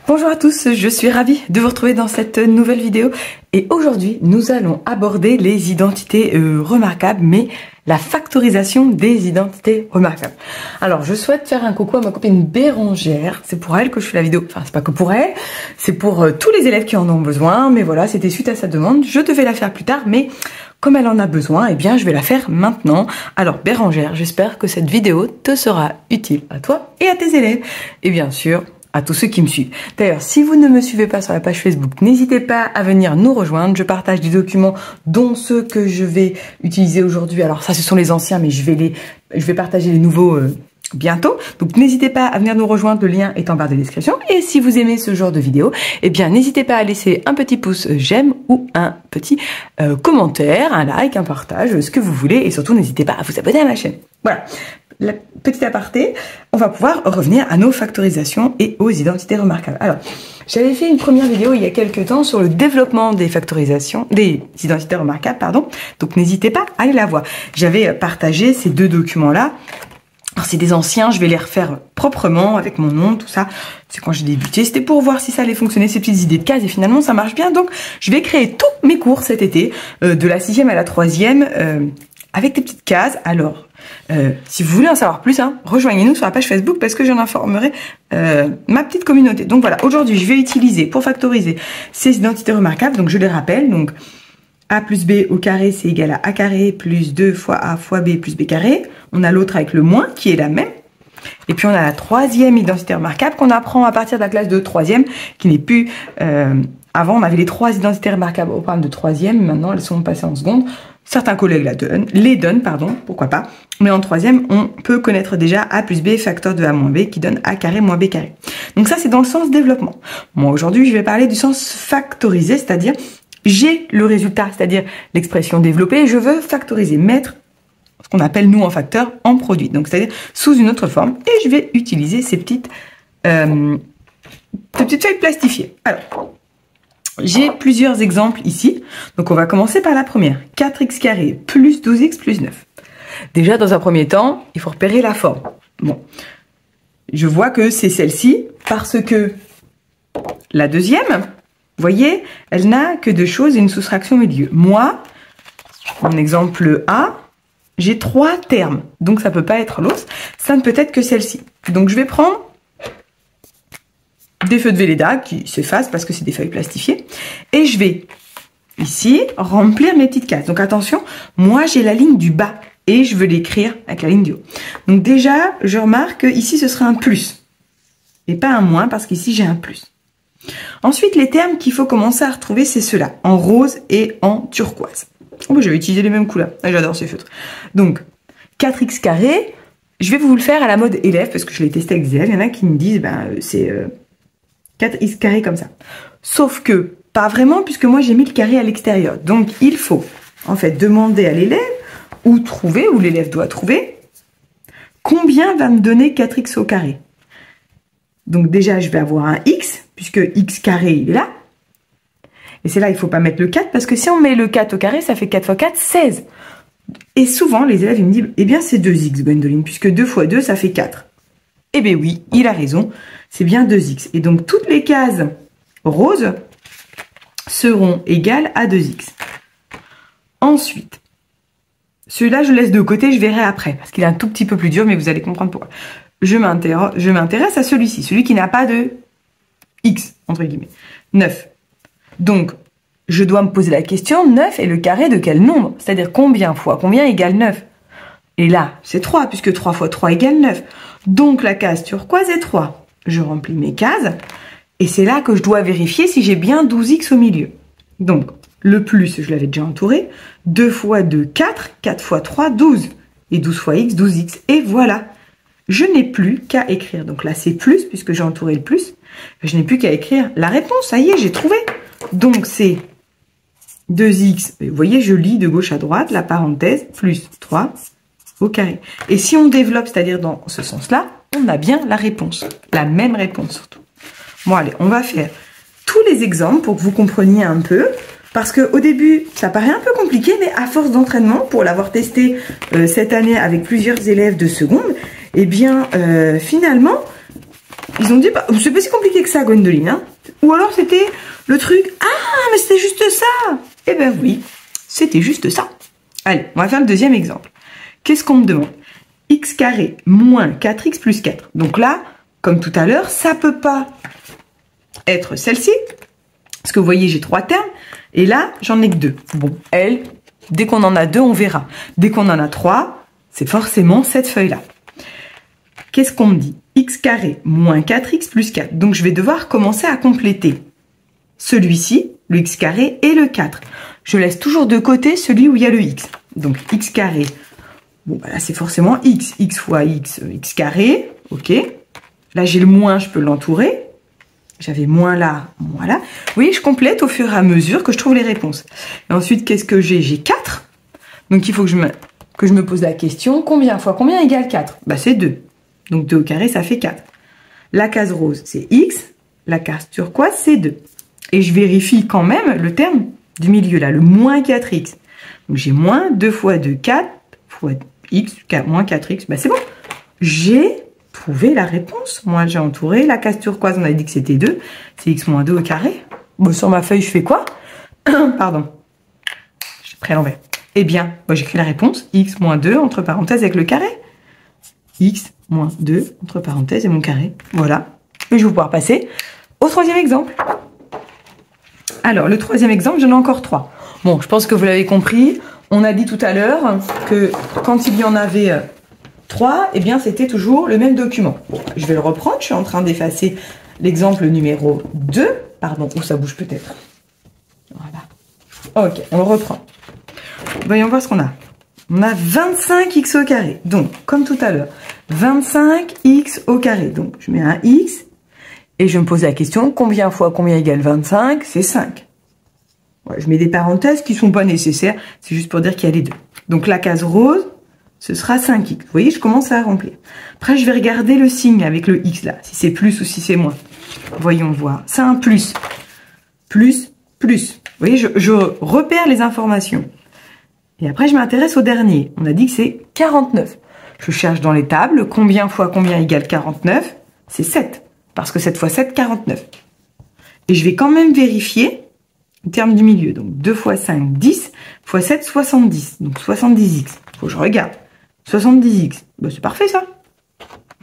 Bonjour à tous, je suis ravie de vous retrouver dans cette nouvelle vidéo et aujourd'hui nous allons aborder les identités remarquables, mais la factorisation des identités remarquables. Alors je souhaite faire un coucou à ma copine Bérangère, c'est pour elle que je fais la vidéo, enfin c'est pas que pour elle, c'est pour tous les élèves qui en ont besoin, mais voilà, c'était suite à sa demande, je devais la faire plus tard, mais comme elle en a besoin, eh bien je vais la faire maintenant. Alors Bérangère, j'espère que cette vidéo te sera utile à toi et à tes élèves, et bien sûr à tous ceux qui me suivent. D'ailleurs, si vous ne me suivez pas sur la page Facebook, n'hésitez pas à venir nous rejoindre. Je partage des documents, dont ceux que je vais utiliser aujourd'hui. Alors ça, ce sont les anciens, mais je vais partager les nouveaux bientôt. Donc n'hésitez pas à venir nous rejoindre. Le lien est en barre de description. Et si vous aimez ce genre de vidéo, eh bien n'hésitez pas à laisser un petit pouce j'aime ou un petit commentaire, un like, un partage, ce que vous voulez. Et surtout, n'hésitez pas à vous abonner à ma chaîne. Voilà. La petite aparté, on va pouvoir revenir à nos factorisations et aux identités remarquables. Alors, j'avais fait une première vidéo il y a quelques temps sur le développement des factorisations, des identités remarquables, pardon. Donc, n'hésitez pas à aller la voir. J'avais partagé ces deux documents-là. Alors, c'est des anciens, je vais les refaire proprement avec mon nom, tout ça. C'est quand j'ai débuté, c'était pour voir si ça allait fonctionner, ces petites idées de cases, et finalement, ça marche bien. Donc, je vais créer tous mes cours cet été, de la 6e à la 3e, avec des petites cases. Alors, si vous voulez en savoir plus, rejoignez-nous sur la page Facebook parce que j'en informerai ma petite communauté. Donc voilà, aujourd'hui, je vais utiliser pour factoriser ces identités remarquables. Donc je les rappelle, donc a plus b au carré, c'est égal à a carré plus 2 fois a fois b plus b carré. On a l'autre avec le moins qui est la même. Et puis on a la troisième identité remarquable qu'on apprend à partir de la classe de 3e, qui n'est plus... avant, on avait les 3 identités remarquables au programme de 3e, maintenant elles sont passées en seconde. Certains collègues les donnent, pourquoi pas. Mais en 3e, on peut connaître déjà a plus b facteur de a moins b qui donne a carré moins b carré. Donc ça, c'est dans le sens développement. Moi, aujourd'hui, je vais parler du sens factorisé, c'est-à-dire j'ai le résultat, c'est-à-dire l'expression développée, et je veux factoriser, mettre ce qu'on appelle, nous, en facteur, en produit. Donc, c'est-à-dire sous une autre forme. Et je vais utiliser ces petites feuilles plastifiées. Alors... j'ai plusieurs exemples ici. Donc, on va commencer par la première. 4x carré plus 12x plus 9. Déjà, dans un premier temps, il faut repérer la forme. Bon, je vois que c'est celle-ci parce que la deuxième, vous voyez, elle n'a que deux choses et une soustraction au milieu. Moi, mon exemple A, j'ai 3 termes. Donc, ça ne peut pas être l'autre. Ça ne peut être que celle-ci. Donc, je vais prendre des feux de Velleda qui s'effacent parce que c'est des feuilles plastifiées. Et je vais, ici, remplir mes petites cases. Donc attention, moi j'ai la ligne du bas et je veux l'écrire avec la ligne du haut. Donc déjà, je remarque que ici ce sera un plus et pas un moins parce qu'ici j'ai un plus. Ensuite, les termes qu'il faut commencer à retrouver, c'est ceux-là, en rose et en turquoise. Oh, je vais utiliser les mêmes couleurs. J'adore ces feutres. Donc, 4x carré, je vais vous le faire à la mode élève parce que je l'ai testé avec des élèves. Il y en a qui me disent, c'est... 4x carré comme ça. Sauf que, pas vraiment, puisque moi j'ai mis le carré à l'extérieur. Donc il faut, en fait, demander à l'élève, ou trouver, ou l'élève doit trouver, combien va me donner 4x au carré. Donc déjà, je vais avoir un x, puisque x carré, il est là. Et c'est là, il ne faut pas mettre le 4, parce que si on met le 4 au carré, ça fait 4 fois 4, 16. Et souvent, les élèves, ils me disent, eh bien c'est 2x, Gwendoline, puisque 2 fois 2, ça fait 4. Eh bien oui, il a raison, c'est bien 2x. Et donc, toutes les cases roses seront égales à 2x. Ensuite, celui-là, je laisse de côté, je verrai après, parce qu'il est un tout petit peu plus dur, mais vous allez comprendre pourquoi. Je m'intéresse à celui-ci, celui qui n'a pas de x, entre guillemets, 9. Donc, je dois me poser la question, 9 est le carré de quel nombre? C'est-à-dire combien fois combien égale 9? Et là, c'est 3, puisque 3 fois 3 égale 9. Donc, la case turquoise est 3. Je remplis mes cases. Et c'est là que je dois vérifier si j'ai bien 12x au milieu. Donc, le plus, je l'avais déjà entouré. 2 fois 2, 4. 4 fois 3, 12. Et 12 fois x, 12x. Et voilà. Je n'ai plus qu'à écrire. Donc là, c'est plus, puisque j'ai entouré le plus. Je n'ai plus qu'à écrire la réponse. Ça y est, j'ai trouvé. Donc, c'est 2x. Vous voyez, je lis de gauche à droite la parenthèse plus 3 au carré. Et si on développe, c'est-à-dire dans ce sens-là, on a bien la réponse. La même réponse surtout. Bon, allez, on va faire tous les exemples pour que vous compreniez un peu. Parce qu'au début, ça paraît un peu compliqué, mais à force d'entraînement, pour l'avoir testé cette année avec plusieurs élèves de seconde, eh bien, finalement, ils ont dit, bah, c'est pas si compliqué que ça, Gwendoline, hein. Ou alors c'était le truc, ah, mais c'était juste ça. Eh ben oui, c'était juste ça. Allez, on va faire le deuxième exemple. Qu'est-ce qu'on me demande? X carré moins 4x plus 4. Donc là, comme tout à l'heure, ça peut pas être celle-ci. Parce que vous voyez, j'ai 3 termes. Et là, j'en ai que 2. Bon, elle, dès qu'on en a 2, on verra. Dès qu'on en a 3, c'est forcément cette feuille-là. Qu'est-ce qu'on me dit? X carré moins 4x plus 4. Donc, je vais devoir commencer à compléter celui-ci, le x carré et le 4. Je laisse toujours de côté celui où il y a le x. Donc, x carré. Bon, bah là, c'est forcément x. X fois x, x carré. OK. Là, j'ai le moins, je peux l'entourer. J'avais moins là, moins là. Oui, je complète au fur et à mesure que je trouve les réponses. Et ensuite, qu'est-ce que j'ai? J'ai 4. Donc, il faut que je me pose la question, combien fois combien égale 4? Bah, c'est 2. Donc, 2 au carré, ça fait 4. La case rose, c'est x. La case turquoise, c'est 2. Et je vérifie quand même le terme du milieu, là, le moins 4x. Donc, j'ai moins 2 fois 2, 4 fois x, moins 4x. Bah, c'est bon. J'ai trouvé la réponse. Moi, j'ai entouré. La case turquoise, on a dit que c'était 2. C'est x moins 2 au carré. Bon, sur ma feuille, je fais quoi? Pardon. J'ai pris à l'envers. Eh bien, moi, j'écris la réponse. X moins 2, entre parenthèses, avec le carré. X moins 2, entre parenthèses, et mon carré. Voilà. Et je vais pouvoir passer au troisième exemple. Alors, le troisième exemple, j'en ai encore 3. Bon, je pense que vous l'avez compris. On a dit tout à l'heure que quand il y en avait 3, eh bien, c'était toujours le même document. Bon, je vais le reprendre. Je suis en train d'effacer l'exemple numéro 2. Pardon, où ça bouge peut-être. Voilà. Ok, on le reprend. Voyons voir ce qu'on a. On a 25x au carré. Donc, comme tout à l'heure, 25x au carré. Donc, je mets un x et je me pose la question, combien fois combien égale 25? C'est 5. Ouais, je mets des parenthèses qui ne sont pas nécessaires. C'est juste pour dire qu'il y a les deux. Donc, la case rose, ce sera 5x. Vous voyez, je commence à remplir. Après, je vais regarder le signe avec le x là, si c'est plus ou si c'est moins. Voyons voir. C'est un plus. Plus, plus. Vous voyez, je repère les informations. Et après, je m'intéresse au dernier. On a dit que c'est 49. Je cherche dans les tables combien fois combien égale 49. C'est 7. Parce que 7 fois 7, 49. Et je vais quand même vérifier le terme du milieu. Donc 2 fois 5, 10. Fois 7, 70. Donc 70x. Faut que je regarde. 70x. Ben, c'est parfait ça.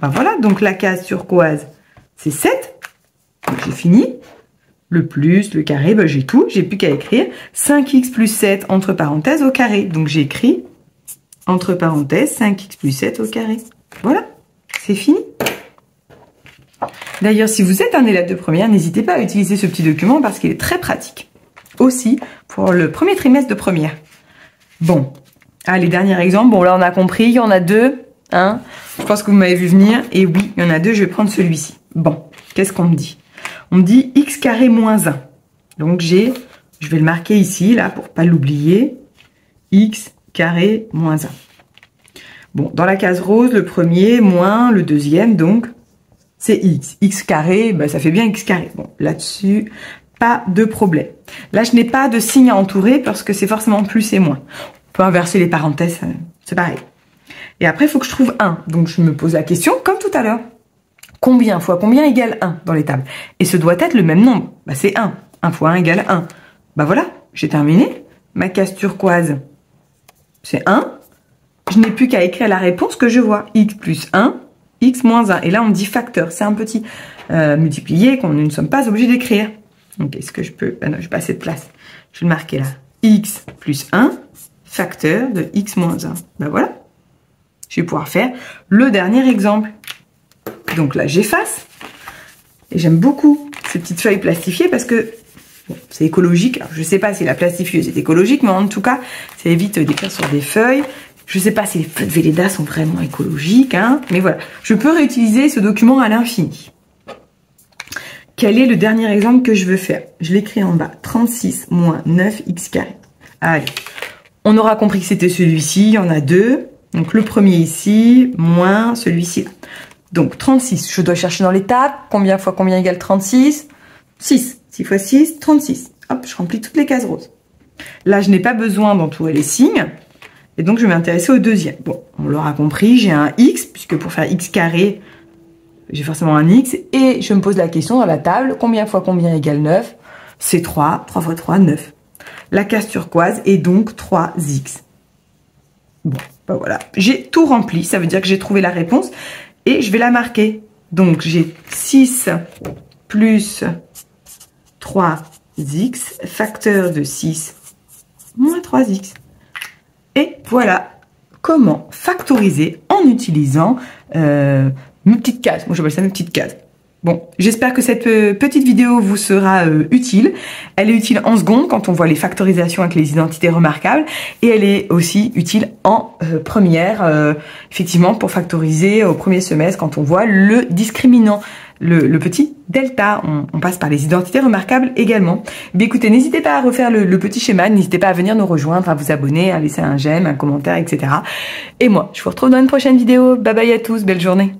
Ben voilà. Donc la case turquoise, c'est 7. Donc j'ai fini. Le plus, le carré, ben, j'ai tout. J'ai plus qu'à écrire 5x plus 7 entre parenthèses au carré. Donc j'ai écrit entre parenthèses 5x plus 7 au carré. Voilà, c'est fini. D'ailleurs, si vous êtes un élève de première, n'hésitez pas à utiliser ce petit document parce qu'il est très pratique. Aussi pour le premier trimestre de première. Bon, allez, dernier exemple. Bon, là, on a compris, il y en a 2. Hein, je pense que vous m'avez vu venir. Et oui, il y en a 2, je vais prendre celui-ci. Bon, qu'est-ce qu'on me dit? On me dit x carré moins 1. Donc, je vais le marquer ici, là, pour pas l'oublier. X carré moins 1. Bon, dans la case rose, le premier, moins le deuxième, donc, c'est x. X carré, ben, ça fait bien x carré. Bon, là-dessus, pas de problème. Là, je n'ai pas de signe à entourer parce que c'est forcément plus et moins. On peut inverser les parenthèses, c'est pareil. Et après, il faut que je trouve 1. Donc, je me pose la question, comme tout à l'heure. Combien fois combien égale 1 dans les tables? Et ce doit être le même nombre. Bah, c'est 1. 1 fois 1 égale 1. Bah voilà, j'ai terminé. Ma case turquoise, c'est 1. Je n'ai plus qu'à écrire la réponse que je vois. X plus 1, x moins 1. Et là, on me dit facteur. C'est un petit multiplié qu'on ne sommes pas obligés d'écrire. Donc, est-ce que je peux... Ah non, je n'ai pas assez de place. Je vais le marquer là. X plus 1, facteur de x moins 1. Ben voilà. Je vais pouvoir faire le dernier exemple. Donc là, j'efface. Et j'aime beaucoup ces petites feuilles plastifiées parce que bon, c'est écologique. Alors, je ne sais pas si la plastifieuse est écologique, mais en tout cas, ça évite d'écrire sur des feuilles. Je ne sais pas si les feuilles de Velleda sont vraiment écologiques, hein, mais voilà. Je peux réutiliser ce document à l'infini. Quel est le dernier exemple que je veux faire? Je l'écris en bas. 36 moins 9x carré. Allez. On aura compris que c'était celui-ci. Il y en a 2. Donc, le premier ici, moins celui-ci là. Donc, 36. Je dois chercher dans les tables. Combien fois combien égale 36? 6. 6 fois 6, 36. Hop, je remplis toutes les cases roses. Là, je n'ai pas besoin d'entourer les signes. Et donc, je vais m'intéresser au deuxième. Bon, on l'aura compris, j'ai un x, puisque pour faire x carré, j'ai forcément un X, et je me pose la question dans la table, combien fois combien égale 9? C'est 3, 3 fois 3, 9. La case turquoise est donc 3X. Bon, ben voilà, j'ai tout rempli, ça veut dire que j'ai trouvé la réponse, et je vais la marquer. Donc j'ai 6 plus 3X, facteur de 6 moins 3X. Et voilà comment factoriser en utilisant mes petites cases. Moi, j'appelle ça mes petites cases. Bon, j'espère que cette petite vidéo vous sera utile. Elle est utile en seconde quand on voit les factorisations avec les identités remarquables. Et elle est aussi utile en première, effectivement, pour factoriser au premier semestre quand on voit le discriminant. Le petit delta, on passe par les identités remarquables également. Bien écoutez, n'hésitez pas à refaire le petit schéma, n'hésitez pas à venir nous rejoindre, à vous abonner, à laisser un j'aime, un commentaire, etc. Et moi, je vous retrouve dans une prochaine vidéo. Bye bye à tous, belle journée.